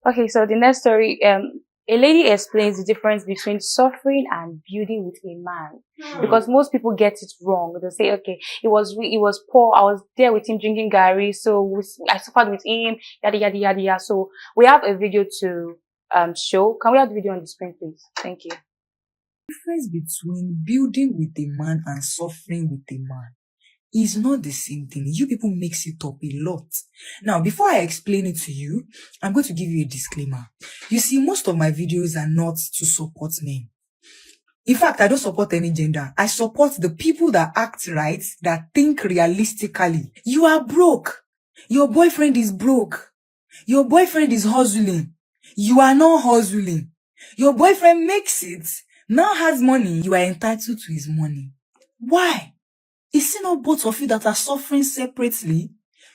Okay, so the next story, a lady explains the difference between suffering and building with a man, because most people get it wrong. They say, okay, he was poor. I was there with him drinking gari, so I suffered with him, yada yada yada yada. So we have a video to show. Can we have the video on the screen, please? Thank you. Difference between building with a man and suffering with a man is not the same thing. You people mix it up a lot. Now, before I explain it to you, I'm going to give you a disclaimer. You see, most of my videos are not to support men. In fact, I don't support any gender. I support the people that act right, that think realistically. You are broke. Your boyfriend is broke. Your boyfriend is hustling. You are not hustling. Your boyfriend makes it, now has money. You are entitled to his money. Why? Is it not both of you that are suffering separately?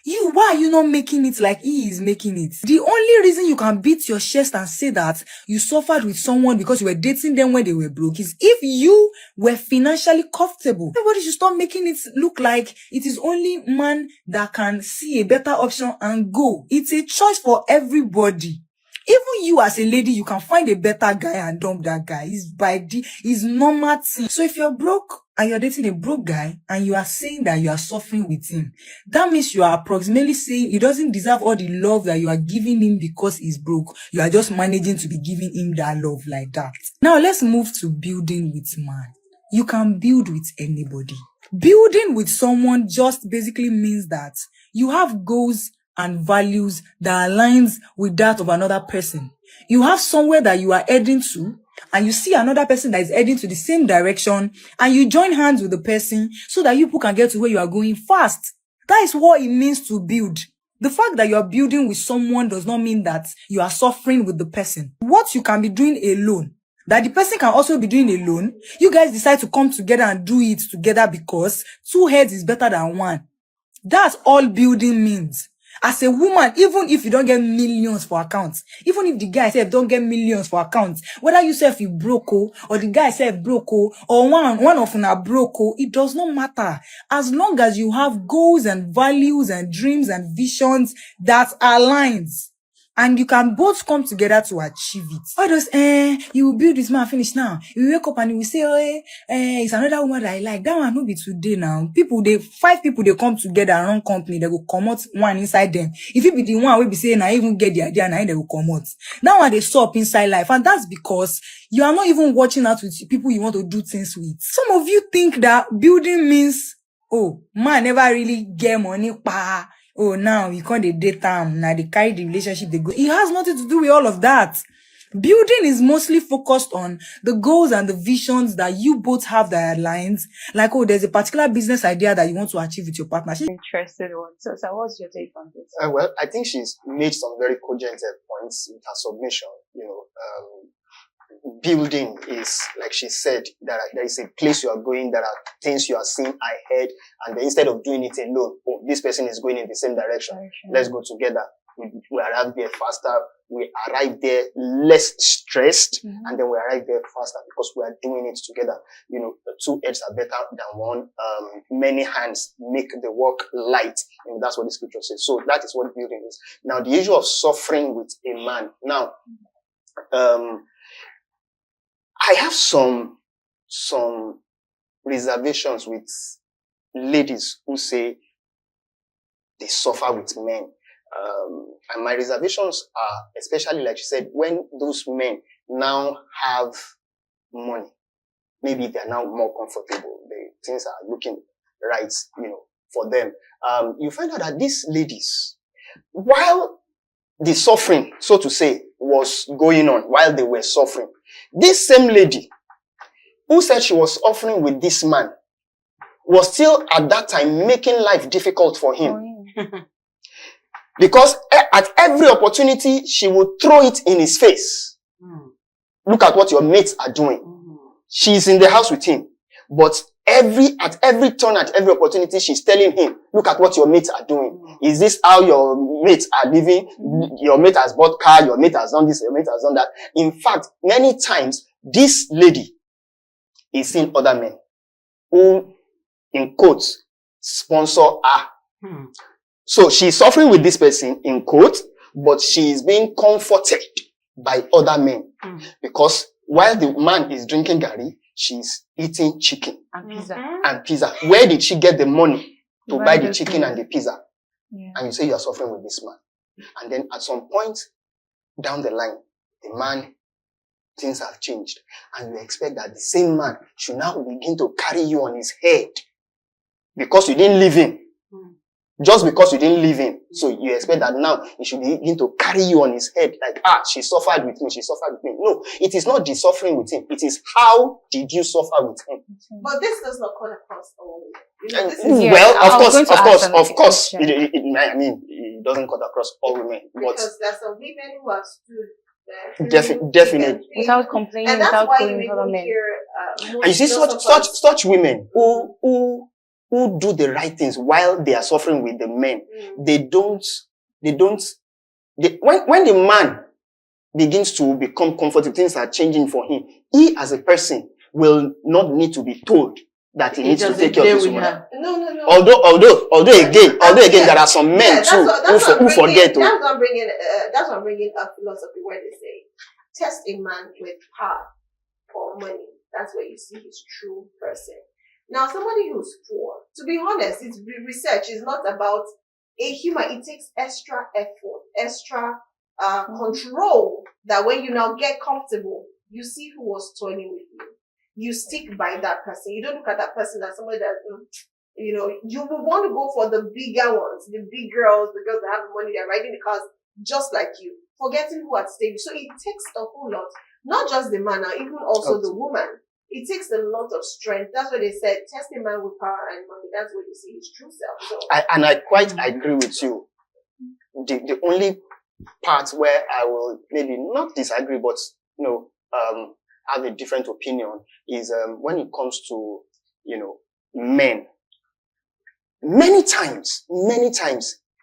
Why are you not making it like he is making it? The only reason you can beat your chest and say that you suffered with someone because you were dating them when they were broke is if you were financially comfortable. Everybody should stop making it look like it is only man that can see a better option and go. It's a choice for everybody. Even you as a lady, you can find a better guy and dump that guy. It's normal thing. So if you're broke and you're dating a broke guy and you are saying that you are suffering with him, that means you are approximately saying he doesn't deserve all the love that you are giving him because he's broke. You are just managing to be giving him that love like that. Now let's move to building with man. You can build with anybody. Building with someone just basically means that you have goals and values that aligns with that of another person. You have somewhere that you are heading to, and you see another person that is heading to the same direction, and you join hands with the person so that you people can get to where you are going fast. That is what it means to build. The fact that you are building with someone does not mean that you are suffering with the person. What you can be doing alone, that the person can also be doing alone, you guys decide to come together and do it together because 2 heads is better than 1. That's all building means. As a woman, even if you don't get millions for accounts, even if the guy said don't get millions for accounts, whether you say you broke or the guy said broke or one of them are broke, it does not matter. As long as you have goals and values and dreams and visions that aligns, and you can both come together to achieve it. All those, you will build this man finish now. You wake up and you will say, it's another woman that I like. That one will be today now. 5 people, they come together and run company. They will come out one inside them. If it be the one will be saying, I even get the idea and they will come out. That one they stop inside life. And that's because you are not even watching out with people you want to do things with. Some of you think that building means, man never really get money, pa. Now you can't date them. Now they carry the relationship they go. It has nothing to do with all of that. Building is mostly focused on the goals and the visions that you both have that aligns. Like, there's a particular business idea that you want to achieve with your partner. Interested one. So what's your take on this? Well, I think she's made some very cogent points with her submission. Building is, like she said, there is a place you are going, there are things you are seeing ahead, and then instead of doing it alone, this person is going in the same direction. Let's go together. We arrive there faster. We arrive there less stressed, and then we arrive there faster because we are doing it together. 2 heads are better than 1. Many hands make the work light. That's what the scripture says. So that is what building is. Now, the issue of suffering with a man. Now, I have some reservations with ladies who say they suffer with men. And my reservations are, especially like you said, when those men now have money, maybe they're now more comfortable. Things are looking right, for them. You find out that these ladies, while the suffering, so to say, was going on, while they were suffering, this same lady who said she was suffering with this man was still at that time making life difficult for him. Because at every opportunity, she would throw it in his face. Look at what your mates are doing. She's in the house with him. But at every turn, at every opportunity, she's telling him, look at what your mates are doing. Is this how your mates are living? Your mate has bought car, your mate has done this, your mate has done that. In fact, many times, this lady is seeing other men who, in quotes, sponsor her. So she's suffering with this person, in quotes, but she is being comforted by other men. Because while the man is drinking garri, she's eating chicken And pizza. and pizza. Where did she get the money to buy the those chicken things. and the pizza? Yeah. And you say you are suffering with this man. And then at some point down the line, the man, things have changed. And you expect that the same man should now begin to carry you on his head because you didn't leave him. Just because you didn't leave him. So you expect that now he should begin to carry you on his head. Like, she suffered with me. She suffered with me. No, it is not the suffering with him. It is how did you suffer with him? But this does not cut across all. Yeah, Well, I was going to ask of another course. question. It doesn't cut across all women. But Because there are some women who have stood there. Definitely. Without complaining, And that's without why going you with other even men. hear and you see such women who do the right things while they are suffering with the men. When the man begins to become comfortable, things are changing for him. He as a person will not need to be told that he needs to take care of this woman. No. Although again, there are some men too who forget. That's what I'm bringing a philosophy where they say, test a man with power or money. That's where you see his true person. Now, somebody who's poor, to be honest, it's research is not about a human. It takes extra effort, extra control, that when you now get comfortable, you see who was toiling with you. You stick by that person. You don't look at that person as somebody that, you will want to go for the bigger ones, the big girls, the girls that have money, they're riding the cars just like you, forgetting who had stayed. So it takes a whole lot, not just the man, even also the woman. It takes a lot of strength. That's what they said. Test a man with power and money. That's where you see his true self. So. I quite agree with you. The only part where I will maybe not disagree, but have a different opinion is when it comes to men. Many times,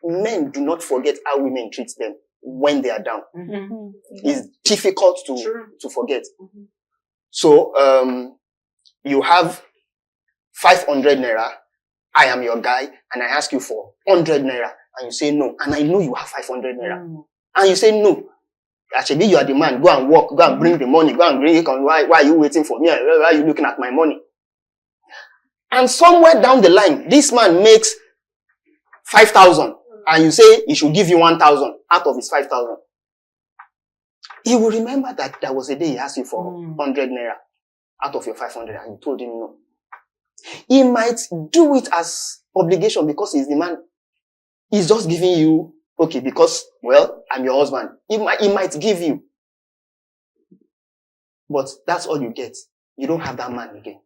men do not forget how women treat them when they are down. It's difficult to forget. So, you have 500 naira, I am your guy, and I ask you for 100 naira, and you say no, and I know you have 500 naira, and you say no. Actually, you are the man, go and work, go and bring the money, go and bring it, why are you waiting for me, why are you looking at my money? And somewhere down the line, this man makes 5,000, and you say he should give you 1,000 out of his 5,000. He will remember that there was a day he asked you for 100 naira out of your 500 and you told him no. He might do it as obligation because he's the man. He's just giving you, okay, because, well, I'm your husband. He might give you. But that's all you get. You don't have that man again.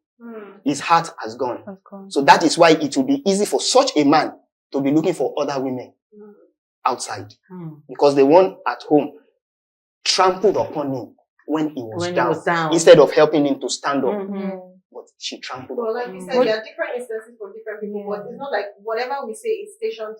His heart has gone. So that is why it will be easy for such a man to be looking for other women outside. Because the one at home trampled upon him when he was down instead of helping him to stand up. But she trampled upon him. Well, like you said, there are different instances for different people, but it's not like whatever we say is stationed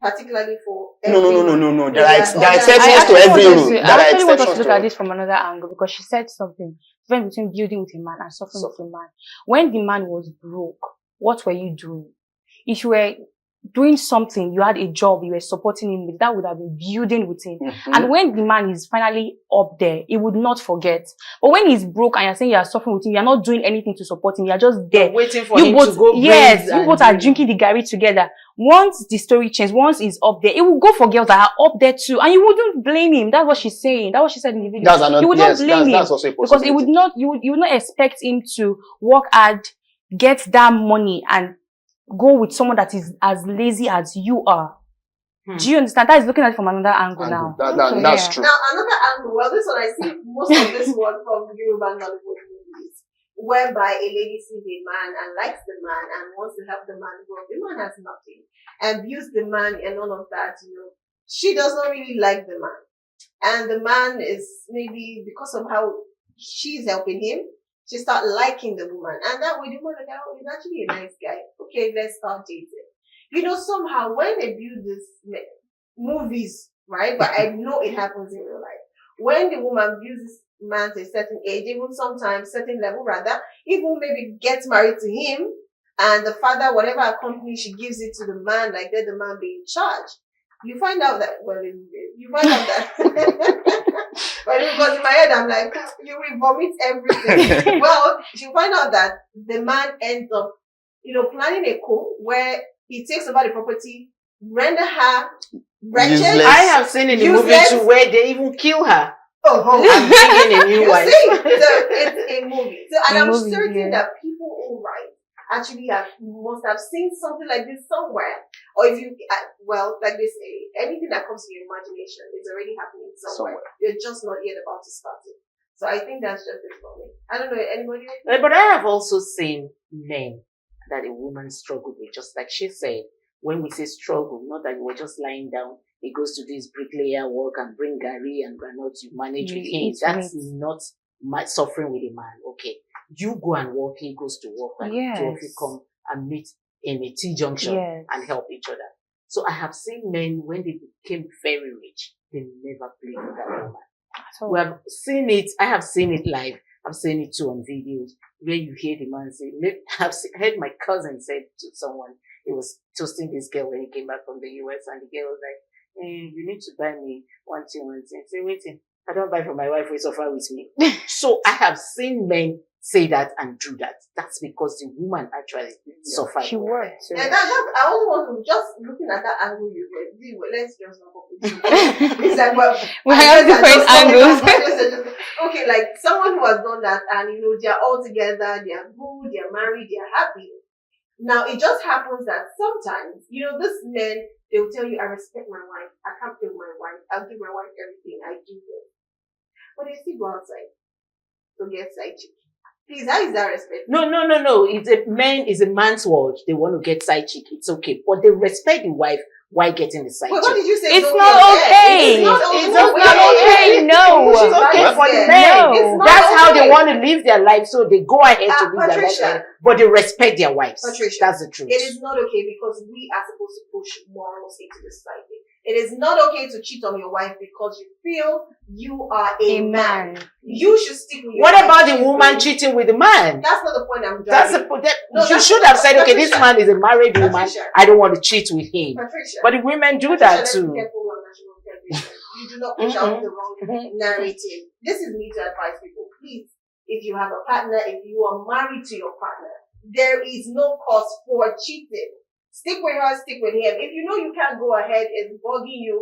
particularly for everyone. No. There are exceptions to every rule. I actually want us to look at this from another angle because she said something different between building with a man and suffering with a man. When the man was broke, what were you doing? If you were doing something, you had a job, you were supporting him with, that would have been building with him. And when the man is finally up there, he would not forget. But when he's broke and you're saying you are suffering with him, you're not doing anything to support him, you're just there. You're waiting for you him both, to go. Yes, you both are drinking the garri together. Once the story changes, once he's up there, it will go for girls that are up there too. And you wouldn't blame him. That's what she's saying. That's what she said in the video. You would not blame him. That's also a because it would not, you would not expect him to work hard, get that money and go with someone that is as lazy as you are. Do you understand? That is looking at it from another angle now. That's true. Now, another angle, well, this one, I see most of this one from Yoruba Nollywood movies, whereby a lady sees a man and likes the man and wants to help the man grow. The man has nothing and views the man and all of that, She does not really like the man. And the man is maybe because of how she's helping him, she start liking the woman. And that way the woman is like, oh, he's actually a nice guy. Okay, let's start dating. Somehow when they build these movies, right? But I know it happens in real life. When the woman views this man to a certain age, even sometimes certain level rather, even maybe gets married to him, and the father, whatever company she gives it to the man, like let the man be in charge. You find out that, well, You find out that. But because in my head, I'm like, you will vomit everything. Well, you find out that the man ends up, planning a coup where he takes over the property, render her wretched. Useless. I have seen in the movie Useless. too where they even kill her Oh, and bring in a new you wife. see, so it's a movie. So, and A I'm movie, certain yeah. that people who write actually must have seen something like this somewhere. Or if you, like they say, anything that comes to your imagination is already happening somewhere. You're just not yet about to start it. So I think that's just it for me. I don't know, anybody? But I have also seen men that a woman struggled with, just like she said. When we say struggle, not that you were just lying down, he goes to this bricklayer work and bring Gary and granola to manage with him. That's not my suffering with a man. Okay. You go and work, he goes to work, and Yes. two of you come and meet in a T junction Yes. and help each other. So I have seen men, when they became very rich, they never played with that woman. So, We have seen it. I have seen it live. I've seen it too on videos where you hear the man say, heard my cousin say to someone, he was toasting this girl when he came back from the US, and the girl was like, you need to buy me one thing. Say, waiting. I don't buy for my wife, who suffer with me. So I have seen men say that and do that. That's because the woman actually suffered. she worked. So. And I also want to, just looking at that angle you read, let's just not go with it. It's like, well, We I have guess I different just- angles. Okay, like someone who has done that and they're all together, they're good, they're married, they're happy. Now it just happens that sometimes, this men, they'll tell you, I respect my wife, I can't play with my wife, I'll give my wife everything, I do this. But they still go outside to get side chick. Please, how is that respect? No. It's a man's world. They want to get side chick. It's okay. But they respect the wife while getting the side Wait, what chick. did you say? It's not okay. It's not It's okay. not okay. No. It's okay for the men. No. It's not That's how okay. they want to live their life. So they go ahead to live their Patricia. life. But they respect their wives. Patricia, That's the truth. It is not okay because we are supposed to push morals into the society. It is not okay to cheat on your wife because you feel you are a man. You should stick with your What wife. about the woman cheating with the man? That's not the point I'm That's driving. you should have said, okay, this man is a married woman. Patricia. I don't want to cheat with him. Patricia. But the women do Patricia, that let's be too. careful on national television. You do not push out the wrong narrative. This is me to advise people. Please, if you have a partner, if you are married to your partner, there is no cause for cheating. Stick with her, stick with him. If you know you can't go ahead, it's bugging you,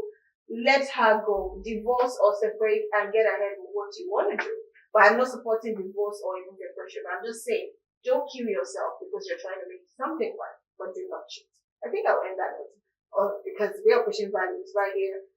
let her go. Divorce or separate and get ahead with what you want to do. But I'm not supporting divorce or even separation. I'm just saying, don't kill yourself because you're trying to make something right, but do not cheat. I think I'll end that note. Because we are pushing values right here